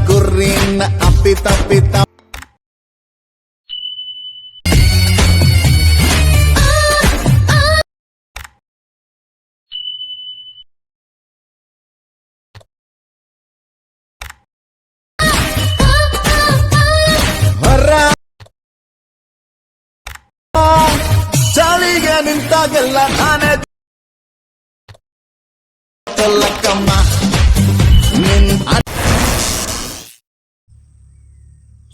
ಗುರಿನ ಅಪ್ಪಿತ ಪಿತ ಚಾಳಿಗೆ ನಿಂತಾಗೆಲ್ಲ ನಾನೇ ತೊಲ್ಲಕ್ಕಮ್ಮ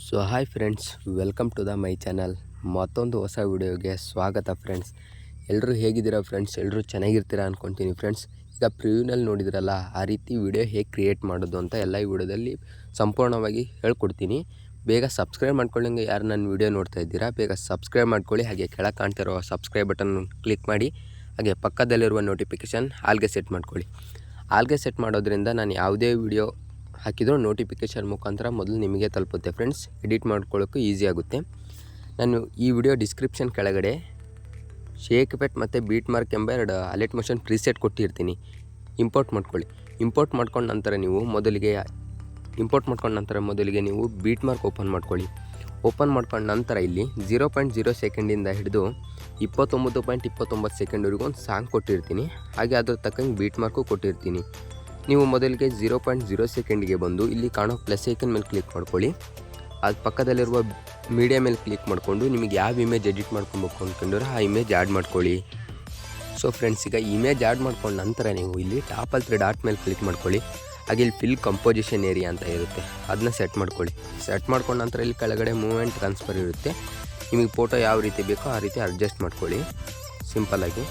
so hi friends, welcome to the my channel. ಮತ್ತೊಂದು ಹೊಸ ವಿಡಿಯೋಗೆ ಸ್ವಾಗತ ಫ್ರೆಂಡ್ಸ್. ಎಲ್ಲರೂ ಹೇಗಿದ್ದೀರಾ ಫ್ರೆಂಡ್ಸ್? ಎಲ್ಲರೂ ಚೆನ್ನಾಗಿರ್ತೀರಾ ಅಂದ್ಕೊತೀನಿ ಫ್ರೆಂಡ್ಸ್. ಈಗ ಪ್ರಿವ್ಯೂನಲ್ಲಿ ನೋಡಿದ್ರಲ್ಲ, ಆ ರೀತಿ ವಿಡಿಯೋ ಹೇಗೆ ಕ್ರಿಯೇಟ್ ಮಾಡೋದು ಅಂತ ಎಲ್ಲ ಈ ವಿಡಿಯೋದಲ್ಲಿ ಸಂಪೂರ್ಣವಾಗಿ ಹೇಳ್ಕೊಡ್ತೀನಿ. ಬೇಗ ಸಬ್ಸ್ಕ್ರೈಬ್ ಮಾಡ್ಕೊಳ್ಳೋಂಗೆ ಯಾರು ನನ್ನ ವಿಡಿಯೋ ನೋಡ್ತಾ ಇದ್ದೀರಾ, ಬೇಗ ಸಬ್ಸ್ಕ್ರೈಬ್ ಮಾಡ್ಕೊಳ್ಳಿ. ಹಾಗೆ ಕೆಳಗೆ ಕಾಣ್ತಿರೋ ಸಬ್ಸ್ಕ್ರೈಬ್ ಬಟನ್ ಕ್ಲಿಕ್ ಮಾಡಿ. ಹಾಗೆ ಪಕ್ಕದಲ್ಲಿರುವ ನೋಟಿಫಿಕೇಷನ್ ಆಲ್ಗೆ ಸೆಟ್ ಮಾಡ್ಕೊಳ್ಳಿ. ಆಲ್ಗೆ ಸೆಟ್ ಮಾಡೋದ್ರಿಂದ ನಾನು ಯಾವುದೇ ವಿಡಿಯೋ ಹಾಕಿದರೂ ನೋಟಿಫಿಕೇಷನ್ ಮುಖಾಂತರ ಮೊದಲು ನಿಮಗೆ ತಲುಪುತ್ತೆ ಫ್ರೆಂಡ್ಸ್. ಎಡಿಟ್ ಮಾಡ್ಕೊಳ್ಳೋಕ್ಕೂ ಈಸಿ ಆಗುತ್ತೆ. ನಾನು ಈ ವಿಡಿಯೋ ಡಿಸ್ಕ್ರಿಪ್ಷನ್ ಕೆಳಗಡೆ ಶೇಕ್ ಎಫೆಕ್ಟ್ ಮತ್ತು ಬೀಟ್ ಮಾರ್ಕ್ ಎಂಬ 2 ಅಲರ್ಟ್ ಮೋಷನ್ ಪ್ರಿಸೆಟ್ ಕೊಟ್ಟಿರ್ತೀನಿ. ಇಂಪೋರ್ಟ್ ಮಾಡ್ಕೊಳ್ಳಿ. ಇಂಪೋರ್ಟ್ ಮಾಡ್ಕೊಂಡು ನಂತರ ನೀವು ಬೀಟ್ ಮಾರ್ಕ್ ಓಪನ್ ಮಾಡ್ಕೊಳ್ಳಿ. ಓಪನ್ ಮಾಡ್ಕೊಂಡು ನಂತರ ಇಲ್ಲಿ 0.0 ಸೆಕೆಂಡಿಂದ ಹಿಡಿದು 29.29 ಸೆಕೆಂಡ್ವರೆಗೂ ಒಂದು ಸಾಂಗ್ ಕೊಟ್ಟಿರ್ತೀನಿ. ಹಾಗೆ ಅದ್ರ ತಕ್ಕಂಗೆ ಬೀಟ್ ಮಾರ್ಕು ಕೊಟ್ಟಿರ್ತೀನಿ. ನೀವು ಮೊದಲಿಗೆ 0.0 ಸೆಕೆಂಡಿಗೆ ಬಂದು ಇಲ್ಲಿ ಕಾಣೋ ಪ್ಲಸ್ ಐಕನ್ ಮೇಲೆ ಕ್ಲಿಕ್ ಮಾಡ್ಕೊಳ್ಳಿ. ಅದು ಪಕ್ಕದಲ್ಲಿರುವ ಮೀಡಿಯಾ ಮೇಲೆ ಕ್ಲಿಕ್ ಮಾಡಿಕೊಂಡು ನಿಮಗೆ ಯಾವ ಇಮೇಜ್ ಎಡಿಟ್ ಮಾಡ್ಕೊಬೇಕು ಅಂದ್ಕೊಂಡ್ರೆ ಆ ಇಮೇಜ್ ಆ್ಯಡ್ ಮಾಡ್ಕೊಳ್ಳಿ. ಸೊ ಫ್ರೆಂಡ್ಸ್, ಈಗ ಇಮೇಜ್ ಆ್ಯಡ್ ಮಾಡ್ಕೊಂಡು ನಂತರ ನೀವು ಇಲ್ಲಿ ಟಾಪಲ್ಲಿ 3 ಡಾಟ್ ಮೇಲೆ ಕ್ಲಿಕ್ ಮಾಡ್ಕೊಳ್ಳಿ. ಹಾಗೆ ಇಲ್ಲಿ ಫಿಲ್ ಕಂಪೋಸಿಷನ್ ಏರಿಯಾ ಅಂತ ಇರುತ್ತೆ, ಅದನ್ನ ಸೆಟ್ ಮಾಡ್ಕೊಳ್ಳಿ. ಸೆಟ್ ಮಾಡ್ಕೊಂಡು ನಂತರ ಇಲ್ಲಿ ಕೆಳಗಡೆ ಮೂವ್ಮೆಂಟ್ ಟ್ರಾನ್ಸ್ಫರ್ ಇರುತ್ತೆ. ನಿಮಗೆ ಫೋಟೋ ಯಾವ ರೀತಿ ಬೇಕೋ ಆ ರೀತಿ ಅಡ್ಜಸ್ಟ್ ಮಾಡ್ಕೊಳ್ಳಿ. ಸಿಂಪಲ್ಲಾಗಿ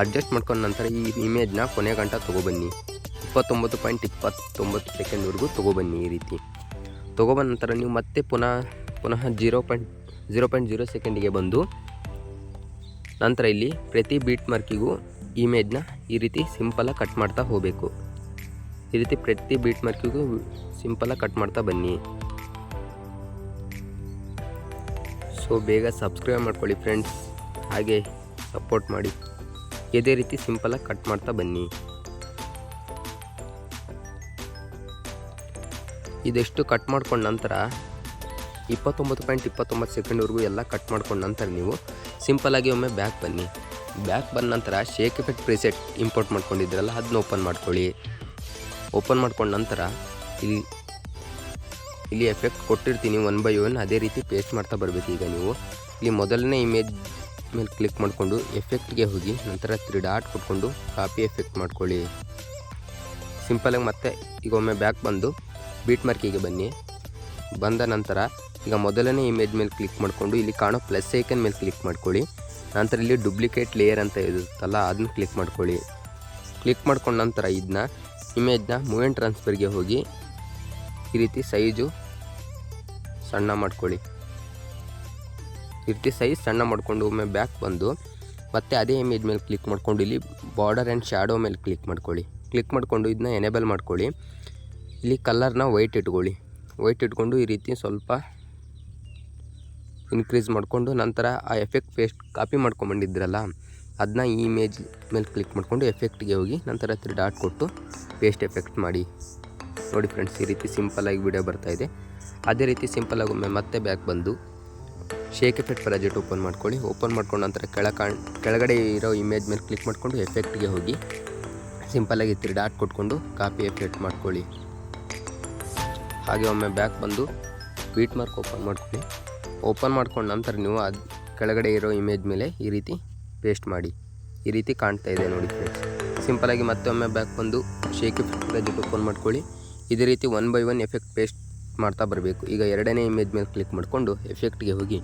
ಅಡ್ಜಸ್ಟ್ ಮಾಡ್ಕೊಂಡು ನಂತರ ಈ ಇಮೇಜ್ನ ಕೊನೆ ಗಂಟ ತೊಗೊಬನ್ನಿ. 29.29 ಸೆಕೆಂಡ್ವರೆಗೂ ತೊಗೊಬನ್ನಿ. ಈ ರೀತಿ ತೊಗೊಬಂದ ನಂತರ ನೀವು ಮತ್ತೆ ಪುನಃ 0.0 ಸೆಕೆಂಡಿಗೆ ಬಂದು ನಂತರ ಇಲ್ಲಿ ಪ್ರತಿ ಬೀಟ್ ಮಾರ್ಕಿಗೂ ಇಮೇಜ್ನ ಈ ರೀತಿ ಸಿಂಪಲಾಗಿ ಕಟ್ ಮಾಡ್ತಾ ಹೋಗಬೇಕು. ಈ ರೀತಿ ಪ್ರತಿ ಬೀಟ್ ಮಾರ್ಕಿಗೂ ಸಿಂಪಲಾಗಿ ಕಟ್ ಮಾಡ್ತಾ ಬನ್ನಿ. ಸೊ ಬೇಗ ಸಬ್ಸ್ಕ್ರೈಬ್ ಮಾಡ್ಕೊಳ್ಳಿ ಫ್ರೆಂಡ್ಸ್, ಹಾಗೆ ಸಪೋರ್ಟ್ ಮಾಡಿ. ಇದೇ ರೀತಿ ಸಿಂಪಲಾಗಿ ಕಟ್ ಮಾಡ್ತಾ ಬನ್ನಿ. ಇದೆಷ್ಟು ಕಟ್ ಮಾಡ್ಕೊಂಡು ನಂತರ 29.29 ಸೆಕೆಂಡ್ವರೆಗೂ ಎಲ್ಲ ಕಟ್ ಮಾಡ್ಕೊಂಡು ನಂತರ ನೀವು ಸಿಂಪಲಾಗಿ ಒಮ್ಮೆ ಬ್ಯಾಕ್ ಬನ್ನಿ. ಬ್ಯಾಕ್ ಬಂದ ನಂತರ ಶೇಕ್ ಎಫೆಕ್ಟ್ ಪ್ರಿಸೆಟ್ ಇಂಪೋರ್ಟ್ ಮಾಡ್ಕೊಂಡಿದ್ರಲ್ಲ, ಅದನ್ನ ಓಪನ್ ಮಾಡ್ಕೊಳ್ಳಿ. ಓಪನ್ ಮಾಡ್ಕೊಂಡು ನಂತರ ಇಲ್ಲಿ ಎಫೆಕ್ಟ್ ಕೊಟ್ಟಿರ್ತೀನಿ 1 by 1, ಅದೇ ರೀತಿ ಪೇಸ್ಟ್ ಮಾಡ್ತಾ ಬರಬೇಕು. ಈಗ ನೀವು ಇಲ್ಲಿ ಮೊದಲನೇ ಇಮೇಜ್ ಮೇಲೆ ಕ್ಲಿಕ್ ಮಾಡಿಕೊಂಡು ಎಫೆಕ್ಟ್ಗೆ ಹೋಗಿ ನಂತರ 3 ಡಾಟ್ ಕೊಟ್ಕೊಂಡು ಕಾಪಿ ಎಫೆಕ್ಟ್ ಮಾಡ್ಕೊಳ್ಳಿ. ಸಿಂಪಲಾಗಿ ಮತ್ತೆ ಈಗ ಒಮ್ಮೆ ಬ್ಯಾಕ್ ಬಂದು ಬೀಟ್ ಮಾರ್ಕಿಗೆ ಬನ್ನಿ. ಬಂದ ನಂತರ ಈಗ ಮೊದಲನೇ ಇಮೇಜ್ ಮೇಲೆ ಕ್ಲಿಕ್ ಮಾಡಿಕೊಂಡು ಇಲ್ಲಿ ಕಾಣೋ ಪ್ಲಸ್ ಐಕನ್ ಮೇಲೆ ಕ್ಲಿಕ್ ಮಾಡ್ಕೊಳ್ಳಿ. ನಂತರ ಇಲ್ಲಿ ಡುಪ್ಲಿಕೇಟ್ ಲೇಯರ್ ಅಂತ ಇರುತ್ತಲ್ಲ, ಅದನ್ನ ಕ್ಲಿಕ್ ಮಾಡ್ಕೊಳ್ಳಿ. ಕ್ಲಿಕ್ ಮಾಡ್ಕೊಂಡು ನಂತರ ಇದನ್ನ ಇಮೇಜ್ನ ಮೂವ್ಮೆಂಟ್ ಟ್ರಾನ್ಸ್ಫರ್ಗೆ ಹೋಗಿ ಈ ರೀತಿ ಸೈಜು ಸಣ್ಣ ಮಾಡ್ಕೊಳ್ಳಿ. ಈ ರೀತಿ ಸೈಜ್ ಸಣ್ಣ ಮಾಡಿಕೊಂಡು ಒಮ್ಮೆ ಬ್ಯಾಕ್ ಬಂದು ಮತ್ತೆ ಅದೇ ಇಮೇಜ್ ಮೇಲೆ ಕ್ಲಿಕ್ ಮಾಡ್ಕೊಂಡು ಇಲ್ಲಿ ಬಾರ್ಡರ್ ಆ್ಯಂಡ್ ಶ್ಯಾಡೋ ಮೇಲೆ ಕ್ಲಿಕ್ ಮಾಡ್ಕೊಳ್ಳಿ. ಕ್ಲಿಕ್ ಮಾಡಿಕೊಂಡು ಇದನ್ನ ಎನೇಬಲ್ ಮಾಡ್ಕೊಳ್ಳಿ. ಇಲ್ಲಿ ಕಲರ್ನ ವೈಟ್ ಇಟ್ಕೊಳ್ಳಿ. ವೈಟ್ ಇಟ್ಕೊಂಡು ಈ ರೀತಿ ಸ್ವಲ್ಪ ಇನ್ಕ್ರೀಸ್ ಮಾಡಿಕೊಂಡು ನಂತರ ಆ ಎಫೆಕ್ಟ್ ಪೇಸ್ಟ್ ಕಾಪಿ ಮಾಡ್ಕೊಂಬಂದಿದ್ರಲ್ಲ, ಅದನ್ನ ಈ ಇಮೇಜ್ ಮೇಲೆ ಕ್ಲಿಕ್ ಮಾಡಿಕೊಂಡು ಎಫೆಕ್ಟ್ಗೆ ಹೋಗಿ ನಂತರ 3 ಡಾಟ್ ಕೊಟ್ಟು ಪೇಸ್ಟ್ ಎಫೆಕ್ಟ್ ಮಾಡಿ. ನೋಡಿ ಫ್ರೆಂಡ್ಸ್, ಈ ರೀತಿ ಸಿಂಪಲಾಗಿ ವಿಡಿಯೋ ಬರ್ತಾಯಿದೆ. ಅದೇ ರೀತಿ ಸಿಂಪಲಾಗಿ ಒಮ್ಮೆ ಮತ್ತೆ ಬ್ಯಾಕ್ ಬಂದು ಶೇಕ್ ಎಫೆಕ್ಟ್ ಪ್ರಾಜೆಕ್ಟ್ ಓಪನ್ ಮಾಡ್ಕೊಳ್ಳಿ. ಓಪನ್ ಮಾಡ್ಕೊಂಡು ನಂತರ ಕೆಳಗಡೆ ಇರೋ ಇಮೇಜ್ ಮೇಲೆ ಕ್ಲಿಕ್ ಮಾಡಿಕೊಂಡು ಎಫೆಕ್ಟ್ಗೆ ಹೋಗಿ ಸಿಂಪಲಾಗಿ 3 ಡಾಟ್ ಕೊಟ್ಕೊಂಡು ಕಾಪಿ ಎಫೆಕ್ಟ್ ಮಾಡ್ಕೊಳ್ಳಿ. ಹಾಗೆ ಒಮ್ಮೆ ಬ್ಯಾಕ್ ಬಂದು ಬೀಟ್ ಮಾರ್ಕ್ ಓಪನ್ ಮಾಡ್ಕೊಳ್ಳಿ. ಓಪನ್ ಮಾಡ್ಕೊಂಡು ನಂತರ ನೀವು ಅದು ಕೆಳಗಡೆ ಇರೋ ಇಮೇಜ್ ಮೇಲೆ ಈ ರೀತಿ ಪೇಸ್ಟ್ ಮಾಡಿ. ಈ ರೀತಿ ಕಾಣ್ತಾ ಇದೆ ನೋಡಿ ಫ್ರೆಂಡ್ಸ್. ಸಿಂಪಲಾಗಿ ಮತ್ತೆ ಒಮ್ಮೆ ಬ್ಯಾಕ್ ಬಂದು ಶೇಕ್ ಎಫೆಕ್ಟ್ ಪ್ರಾಜೆಕ್ಟ್ ಓಪನ್ ಮಾಡ್ಕೊಳ್ಳಿ. ಇದೇ ರೀತಿ 1 by 1 ಎಫೆಕ್ಟ್ ಪೇಸ್ಟ್ ಮಾಡ್ತಾ ಬರಬೇಕು. ಈಗ ಎರಡನೇ ಇಮೇಜ್ ಮೇಲೆ ಕ್ಲಿಕ್ ಮಾಡಿಕೊಂಡು ಎಫೆಕ್ಟ್ಗೆ ಹೋಗಿ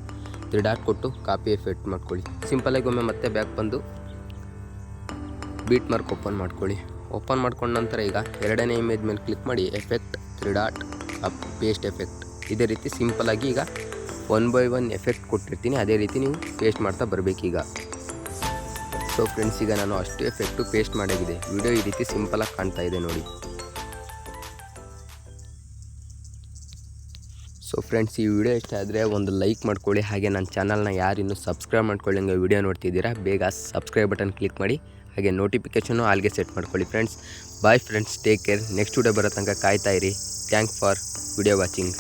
3 ಡಾಟ್ ಕೊಟ್ಟು ಕಾಪಿ ಎಫೆಕ್ಟ್ ಮಾಡ್ಕೊಳ್ಳಿ. ಸಿಂಪಲಾಗಿ ಒಮ್ಮೆ ಮತ್ತೆ ಬ್ಯಾಕ್ ಬಂದು ಬೀಟ್ ಮಾರ್ಕ್ ಓಪನ್ ಮಾಡ್ಕೊಳ್ಳಿ. ಓಪನ್ ಮಾಡ್ಕೊಂಡು ನಂತರ ಈಗ ಎರಡನೇ ಇಮೇಜ್ ಮೇಲೆ ಕ್ಲಿಕ್ ಮಾಡಿ ಎಫೆಕ್ಟ್ 3 ಡಾಟ್ ಪೇಸ್ಟ್ ಎಫೆಕ್ಟ್. ಇದೇ ರೀತಿ ಸಿಂಪಲಾಗಿ ಈಗ 1 by 1 ಎಫೆಕ್ಟ್ ಕೊಟ್ಟಿರ್ತೀನಿ, ಅದೇ ರೀತಿ ನೀವು ಪೇಸ್ಟ್ ಮಾಡ್ತಾ ಬರಬೇಕೀಗ. ಸೊ ಫ್ರೆಂಡ್ಸ್, ಈಗ ನಾನು ಅಷ್ಟು ಎಫೆಕ್ಟು ಪೇಸ್ಟ್ ಮಾಡಾಗಿದೆ. ವಿಡಿಯೋ ಈ ರೀತಿ ಸಿಂಪಲಾಗಿ ಕಾಣ್ತಾ ಇದೆ ನೋಡಿ. ಸೊ ಫ್ರೆಂಡ್ಸ್, ಈ ವಿಡಿಯೋ ಇಷ್ಟ ಆದರೆ ಒಂದು ಲೈಕ್ ಮಾಡ್ಕೊಳ್ಳಿ. ಹಾಗೆ ನನ್ನ ಚಾನಲ್ನ ಯಾರು ಇನ್ನೂ ಸಬ್ಸ್ಕ್ರೈಬ್ ಮಾಡ್ಕೊಳ್ಳಿ, ಹಂಗೆ ವಿಡಿಯೋ ನೋಡ್ತಿದ್ದೀರಾ ಬೇಗ ಸಬ್ಸ್ಕ್ರೈಬ್ ಬಟನ್ ಕ್ಲಿಕ್ ಮಾಡಿ. ಹಾಗೆ ನೋಟಿಫಿಕೇಷನ್ನು ಆಲ್ಗೆ ಸೆಟ್ ಮಾಡ್ಕೊಳ್ಳಿ friends. Bye friends, take care. Next video ಬರೋ ತನಕ ಕಾಯ್ತಾ ಇರಿ. Thanks for video watching.